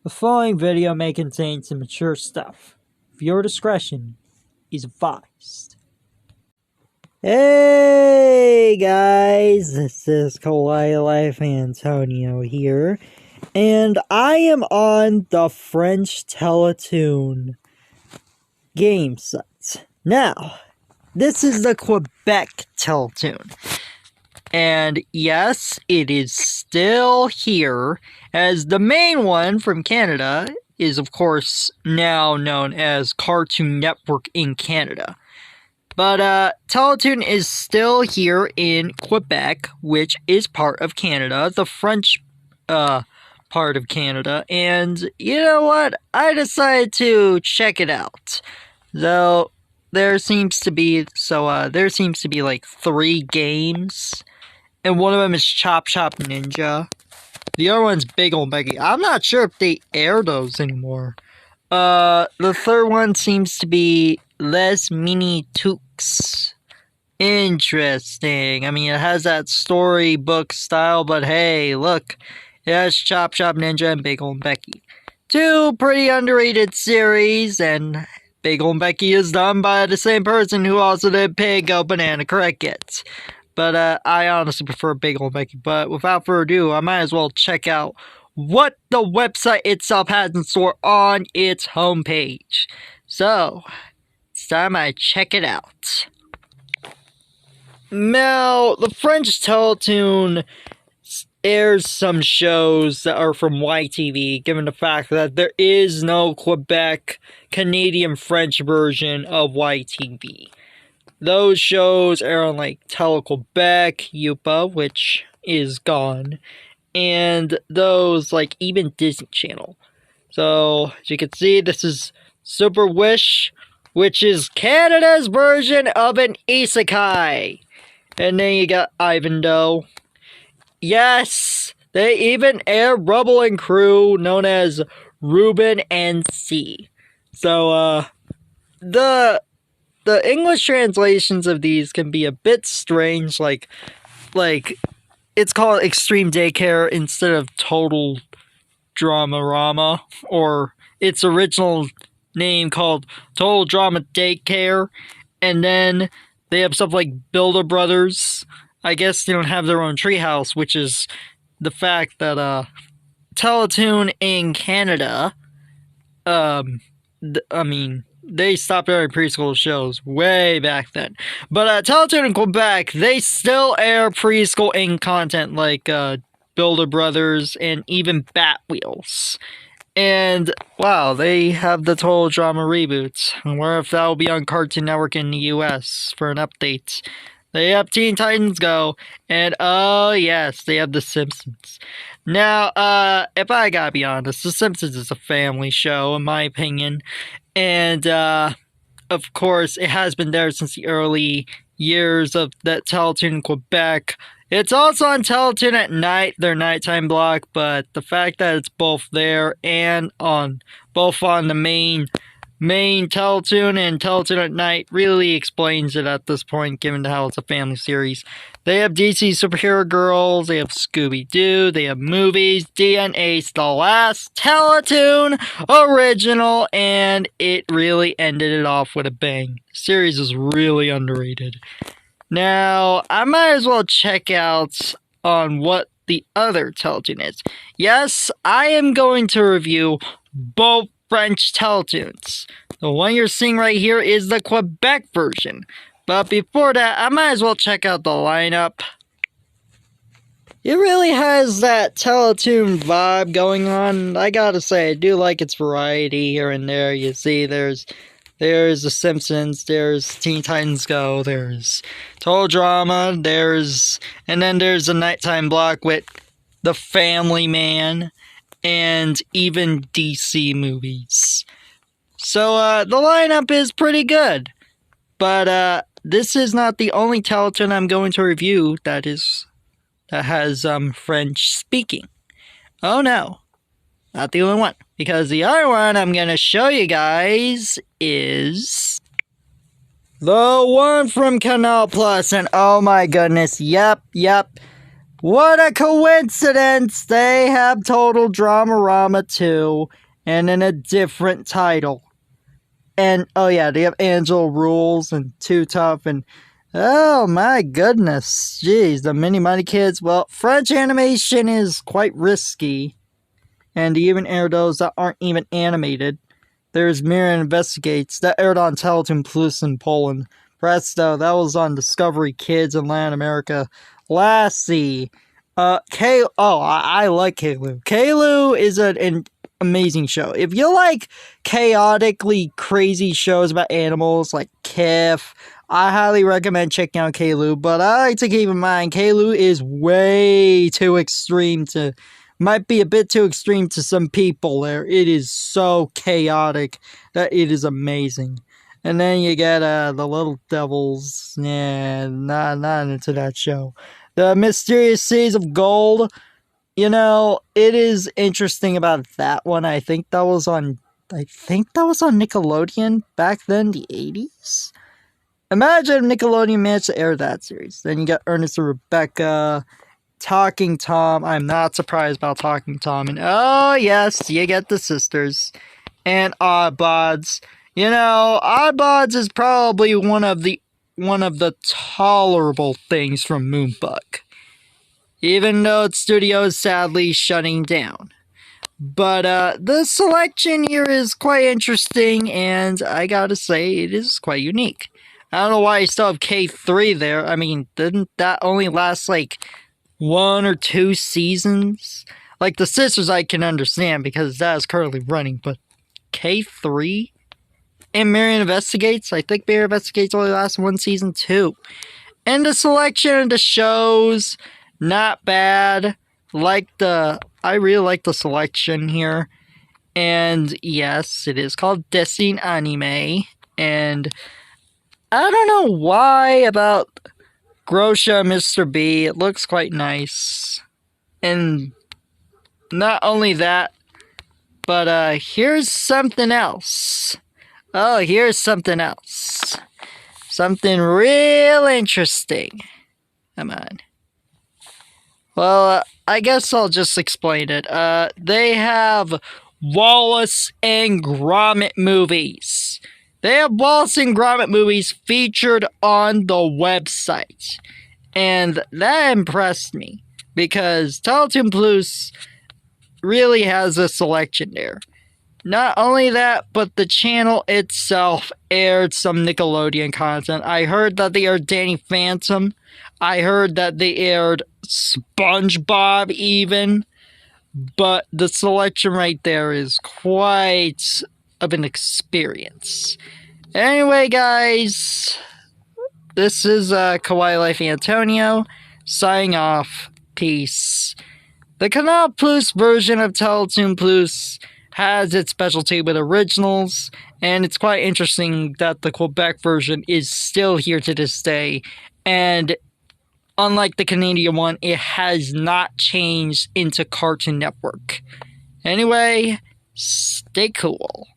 The following video may contain some mature stuff. Viewer discretion is advised. Hey guys, this is Kawaii Life Antonio here, and I am on the French Teletoon game site. Now, this is the Quebec Teletoon. And yes, it is still here, as the main one from Canada is, of course, now known as Cartoon Network in Canada. But Teletoon is still here in Quebec, which is part of Canada, the French part of Canada. And you know what? I decided to check it out. Though there seems to be like 3 games. And one of them is Chop Chop Ninja. The other one's Big Ol' Becky. I'm not sure if they air those anymore. The third one seems to be Les Mini Toux. Interesting. I mean, it has that storybook style, but hey, look. It has Chop Chop Ninja and Big Ol' Becky. 2 pretty underrated series, and Big Ol' Becky is done by the same person who also did Pig Go Banana Cricket. But I honestly prefer Big Ol' Becky. But without further ado, I might as well check out what the website itself has in store on its homepage. So, it's time I check it out. Now, the French Teletoon airs some shows that are from YTV, given the fact that there is no Quebec, Canadian French version of YTV. Those shows air on like Tele-Quebec, Yupa, which is gone, and those like even Disney Channel. So, as you can see, this is Super Wish, which is Canada's version of an isekai. And then you got Ivanhoe. Yes, they even air Rubble and Crew, known as Ruben and C. So, the English translations of these can be a bit strange, like it's called Extreme Daycare instead of Total Dramarama, or its original name called Total Drama Daycare, and then they have stuff like Builder Brothers. I guess they don't have their own treehouse, which is the fact that Teletoon in Canada, they stopped airing preschool shows way back then. But Teletoon in Quebec, they still air preschool in content like Builder Brothers and even Bat Wheels. And wow, they have the Total Drama reboots. I wonder if that will be on Cartoon Network in the US for an update. They have Teen Titans Go, and oh yes, they have The Simpsons. Now, if I gotta be honest, The Simpsons is a family show, in my opinion. And, of course, it has been there since the early years of that Teletoon in Quebec. It's also on Teletoon at night, their nighttime block, but the fact that it's both there and both on the main Teletoon and Teletoon at night really explains it at this point, given how it's a family series. They have DC Superhero Girls, they have Scooby-Doo, they have movies, DNA's The Last Teletoon original, and it really ended it off with a bang. The series is really underrated. Now, I might as well check out on what the other Teletoon is. Yes, I am going to review both French Teletoons. The one you're seeing right here is the Quebec version. But before that, I might as well check out the lineup. It really has that Teletoon vibe going on. I gotta say, I do like its variety here and there. You see, there's The Simpsons, there's Teen Titans Go, there's Total Drama, and then there's a nighttime block with The Family Man, and even DC movies. So, the lineup is pretty good. But, this is not the only Teletoon I'm going to review that has, French speaking. Oh no. Not the only one. Because the other one I'm gonna show you guys is the one from Canal Plus, and oh my goodness, yep. What a coincidence! They have Total Dramarama 2 and in a different title. And, oh yeah, they have Angel Rules and Too Tough and, oh my goodness, jeez, the Mini Mighty Kids. Well, French animation is quite risky, and to even air those that aren't even animated. There's Miriam Investigates, that aired on Teletoon Plus in Poland. Presto, that was on Discovery Kids in Latin America. Lassie, I like Kalu. Kalu is an amazing show. If you like chaotically crazy shows about animals like Kif, I highly recommend checking out Kalu. But I like to keep in mind, Kalu is way too extreme to, might be a bit too extreme to some people there. It is so chaotic that it is amazing. And then you get the Little Devils. Yeah, not into that show. The Mysterious Seas of Gold. You know, it is interesting about that one. I think that was on Nickelodeon back then, the 80s. Imagine if Nickelodeon managed to air that series. Then you got Ernest and Rebecca, Talking Tom. I'm not surprised about Talking Tom. And oh yes, you get the sisters. And Oddbods. You know, Oddbods is probably one of the tolerable things from Moonbug. Even though its studio is sadly shutting down. But the selection here is quite interesting, and I gotta say, it is quite unique. I don't know why I still have K3 there. I mean, didn't that only last like 1 or 2 seasons? Like the Sisters I can understand because that is currently running, but K3? And Miriam Investigates? I think Miriam Investigates only lasts 1 season too. And the selection of the shows, not bad. I really like the selection here. And yes, it is called Dessin Anime. And I don't know why about Grosha Mr. B. It looks quite nice. And not only that, but here's something else. Oh, here's something else. Something real interesting. Come on. Well, I guess I'll just explain it. They have Wallace and Gromit movies. They have Wallace and Gromit movies featured on the website. And that impressed me. Because Teletoon Plus really has a selection there. Not only that, but the channel itself aired some Nickelodeon content. I heard that they aired Danny Phantom. I heard that they aired SpongeBob even. But the selection right there is quite of an experience. Anyway, guys, this is Kawaii Life Antonio, signing off. Peace. The Canal Plus version of Teletoon Plus has its specialty with originals, and it's quite interesting that the Quebec version is still here to this day, and unlike the Canadian one, it has not changed into Cartoon Network. Anyway, stay cool.